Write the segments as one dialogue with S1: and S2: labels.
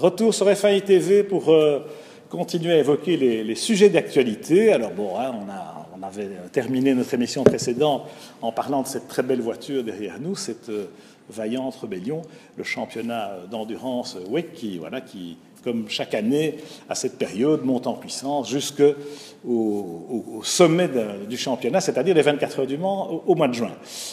S1: retour sur F1 ITV pour continuer à évoquer les sujets d'actualité. Alors bon, hein, on avait terminé notre émission précédente en parlant de cette très belle voiture derrière nous, cette vaillante rébellion, le championnat d'endurance WEC qui, comme chaque année, à cette période, monte en puissance jusqu'au sommet du championnat, c'est-à-dire les 24 heures du Mans au mois de juin.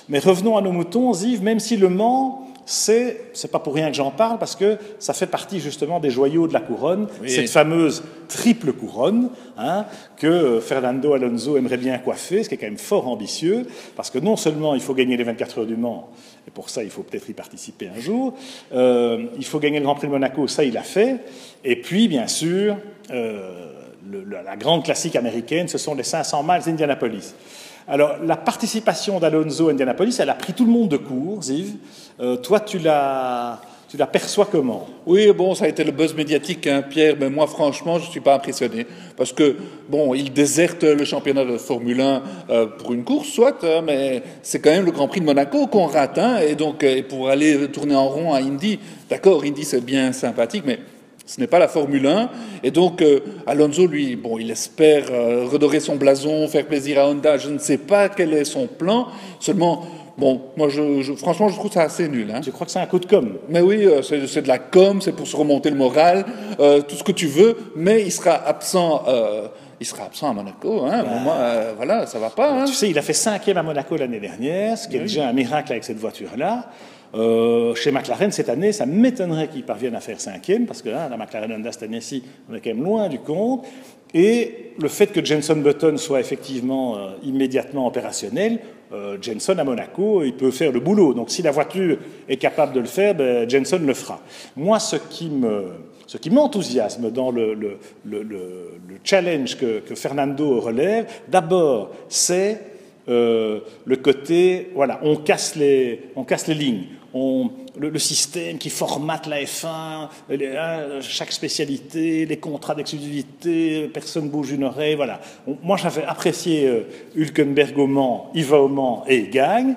S1: Mais revenons à nos moutons, Yves, même si le Mans, c'est pas pour rien que j'en parle, parce que ça fait partie justement des joyaux de la couronne, oui. Cette fameuse triple couronne hein, que Fernando Alonso aimerait bien coiffer, ce qui est quand même fort ambitieux, parce que non seulement il faut gagner les 24 heures du Mans, et pour ça il faut peut-être y participer un jour, il faut gagner le Grand Prix de Monaco, ça il l'a fait, et puis bien sûr la grande classique américaine, ce sont les 500 miles d'Indianapolis. Alors, la participation d'Alonso à Indianapolis, elle a pris tout le monde de court, Yves. Toi, tu la perçois comment?
S2: Oui, bon, ça a été le buzz médiatique, hein, Pierre, mais moi, franchement, je ne suis pas impressionné. Parce que, bon, il déserte le championnat de Formule 1 pour une course, soit, mais c'est quand même le Grand Prix de Monaco qu'on rate, hein, et donc, pour aller tourner en rond à Indy, d'accord, Indy, c'est bien sympathique, mais ce n'est pas la Formule 1. Et donc, Alonso, lui, bon, il espère redorer son blason, faire plaisir à Honda. Je ne sais pas quel est son plan. Seulement, bon, moi, franchement, je trouve ça assez nul. Hein.
S1: Tu crois que c'est un coup de com'?
S2: Mais oui, c'est de la com', c'est pour se remonter le moral, tout ce que tu veux. Mais il sera absent à Monaco. Hein. Bon, moi, voilà, ça va pas. Hein.
S1: Tu sais, il a fait 5e à Monaco l'année dernière, ce qui est déjà un miracle avec cette voiture-là. Chez McLaren, cette année, ça m'étonnerait qu'ils parviennent à faire 5e, parce que là, la McLaren Honda cette année-ci, on est quand même loin du compte. Et le fait que Jenson Button soit effectivement immédiatement opérationnel, Jenson à Monaco, il peut faire le boulot. Donc si la voiture est capable de le faire, ben, Jenson le fera. Moi, ce qui m'enthousiasme dans le challenge que Fernando relève, d'abord, c'est le côté, voilà, on casse les lignes. Le système qui formate la F1, chaque spécialité, les contrats d'exclusivité, personne ne bouge une oreille, voilà. Moi, j'avais apprécié Hülkenberg au Mans, il va au Mans et il gagne.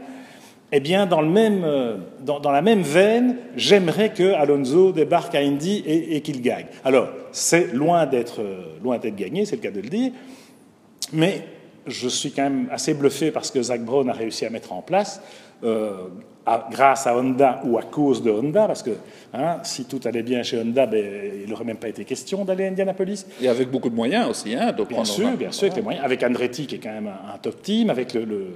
S1: Eh bien, dans la même veine, j'aimerais que Alonso débarque à Indy et qu'il gagne. Alors, c'est loin d'être gagné, c'est le cas de le dire, mais je suis quand même assez bluffé parce que Zak Brown a réussi à mettre en place, grâce à Honda ou à cause de Honda, parce que hein, si tout allait bien chez Honda, ben, il n'aurait même pas été question d'aller à Indianapolis.
S2: Et avec beaucoup de moyens aussi. Hein,
S1: bien sûr, avec les moyens. Avec Andretti, qui est quand même un top team, avec le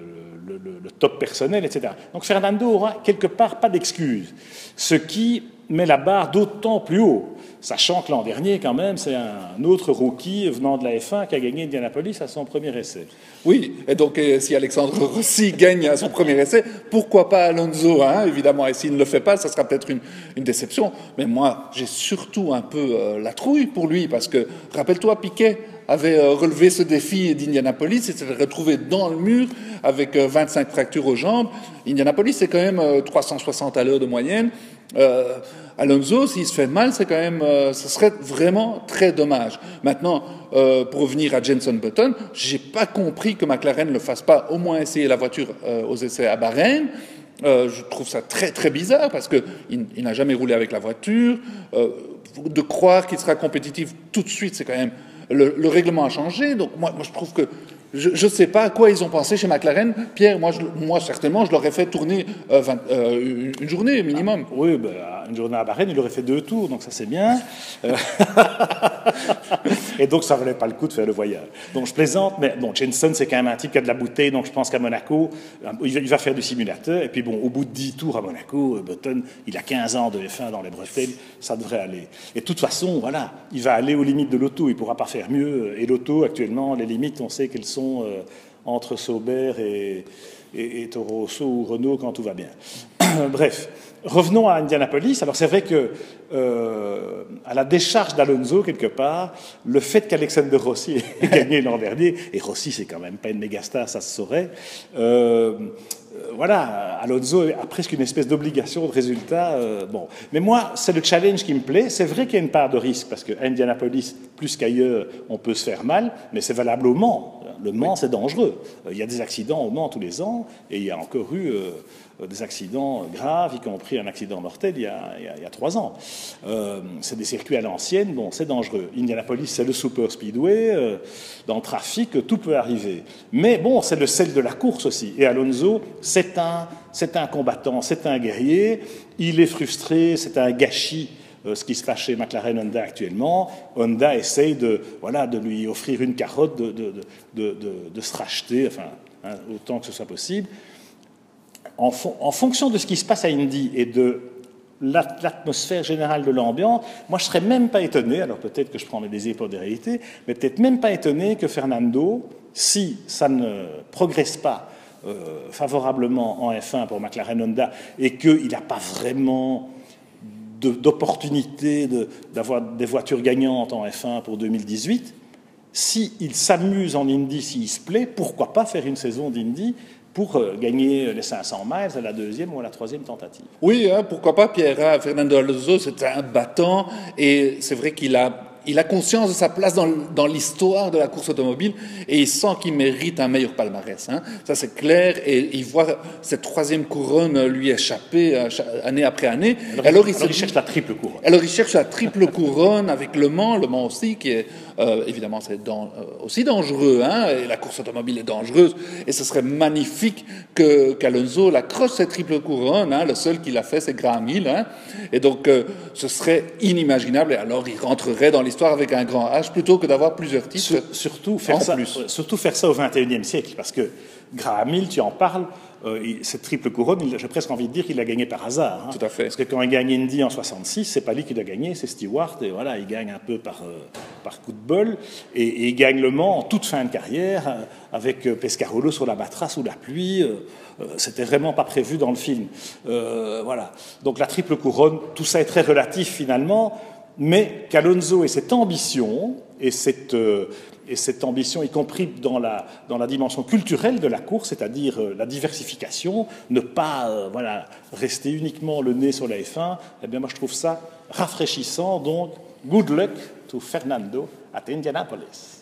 S1: top personnel, etc. Donc Fernando aura quelque part pas d'excuse, ce qui met la barre d'autant plus haut. Sachant que l'an dernier, quand même, c'est un autre rookie venant de la F1 qui a gagné Indianapolis à son premier essai.
S2: Oui, et donc si Alexandre Rossi gagne à son premier essai, pourquoi pas Alonso, hein, évidemment. Et s'il ne le fait pas, ça sera peut-être une déception. Mais moi, j'ai surtout un peu la trouille pour lui, parce que, rappelle-toi, Piquet avait relevé ce défi d'Indianapolis et s'est retrouvé dans le mur avec 25 fractures aux jambes. Indianapolis, c'est quand même 360 à l'heure de moyenne. Alonso, s'il se fait mal, c'est quand même, ce serait vraiment très dommage. Maintenant, pour revenir à Jenson Button, j'ai pas compris que McLaren ne fasse pas au moins essayer la voiture aux essais à Bahreïn. Je trouve ça très très bizarre parce que il n'a jamais roulé avec la voiture. De croire qu'il sera compétitif tout de suite, c'est quand même le règlement a changé. Donc moi je trouve que je ne sais pas à quoi ils ont pensé chez McLaren. Pierre, moi certainement, je l'aurais fait tourner une journée minimum.
S1: Ah, oui, ben, une journée à Bahreïn, il aurait fait 2 tours, donc ça c'est bien. Et donc ça valait pas le coup de faire le voyage. Donc je plaisante, mais bon, Jenson c'est quand même un type qui a de la bouteille, donc je pense qu'à Monaco, il va faire du simulateur. Et puis bon, au bout de 10 tours à Monaco, Button, il a 15 ans de F1 dans les bretelles, ça devrait aller. Et de toute façon, voilà, il va aller aux limites de l'auto, il pourra pas faire mieux. Et l'auto, actuellement, les limites, on sait qu'elles sont entre Sauber et Toro Rosso ou Renault quand tout va bien. Bref, revenons à Indianapolis. Alors c'est vrai que à la décharge d'Alonso, quelque part, le fait qu'Alexander Rossi ait gagné l'an dernier, et Rossi c'est quand même pas une méga star, ça se saurait, voilà, Alonso a presque une espèce d'obligation de résultat. Bon. Mais moi, c'est le challenge qui me plaît. C'est vrai qu'il y a une part de risque, parce qu'à Indianapolis, plus qu'ailleurs, on peut se faire mal, mais c'est valable au Mans. Le Mans, c'est dangereux. Il y a des accidents au Mans tous les ans, et il y a encore eu des accidents graves, y compris un accident mortel il y a 3 ans. C'est des circuits à l'ancienne, bon, c'est dangereux. Indianapolis, c'est le super speedway. Dans le trafic, tout peut arriver. Mais bon, c'est le sel de la course aussi. Et Alonso, c'est un combattant, c'est un guerrier. Il est frustré, c'est un gâchis. Ce qui se passe chez McLaren Honda actuellement. Honda essaye de lui offrir une carotte, de se racheter, enfin, autant que ce soit possible. En fonction de ce qui se passe à Indy et de l'atmosphère générale de l'ambiance, moi je ne serais même pas étonné, alors peut-être que je prends mes désirs pour des réalités, mais peut-être même pas étonné que Fernando, si ça ne progresse pas favorablement en F1 pour McLaren Honda et qu'il n'a pas vraiment d'opportunité d'avoir des voitures gagnantes en F1 pour 2018, s'il s'amuse en Indy, s'il se plaît, pourquoi pas faire une saison d'Indy pour gagner les 500 miles à la 2e ou à la 3e tentative.
S2: Oui, hein, pourquoi pas, Pierre. Fernando Alonso, c'est un battant, et c'est vrai qu'il a conscience de sa place dans l'histoire de la course automobile, et il sent qu'il mérite un meilleur palmarès. Hein. Ça, c'est clair, et il voit cette 3e couronne lui échapper année après année.
S1: Alors il cherche la triple couronne.
S2: Alors il cherche la triple couronne avec Le Mans aussi, qui est évidemment c'est aussi dangereux, hein, et la course automobile est dangereuse, et ce serait magnifique qu'Alonso la crosse cette triple couronne. Hein. Le seul qui l'a fait, c'est Graham Hill, hein, et donc ce serait inimaginable, et alors il rentrerait dans l'histoire avec un grand H plutôt que d'avoir plusieurs titres.
S1: Surtout faire ça au XXIe siècle, parce que Graham Hill, tu en parles, cette triple couronne, j'ai presque envie de dire qu'il l'a gagnée par hasard. Hein.
S2: Tout à fait.
S1: Parce que quand il gagne Indy en 66, c'est pas lui qui l'a gagné, c'est Stewart, et voilà, il gagne un peu par coup de bol, et il gagne Le Mans en toute fin de carrière, avec Pescarolo sur la Batra sous la pluie. C'était vraiment pas prévu dans le film. Voilà. Donc la triple couronne, tout ça est très relatif finalement, mais qu'Alonso ait cette ambition, et cette ambition, y compris dans la dimension culturelle de la course, c'est-à-dire la diversification, ne pas rester uniquement le nez sur la F1, eh bien moi je trouve ça rafraîchissant. Donc, good luck to Fernando at Indianapolis.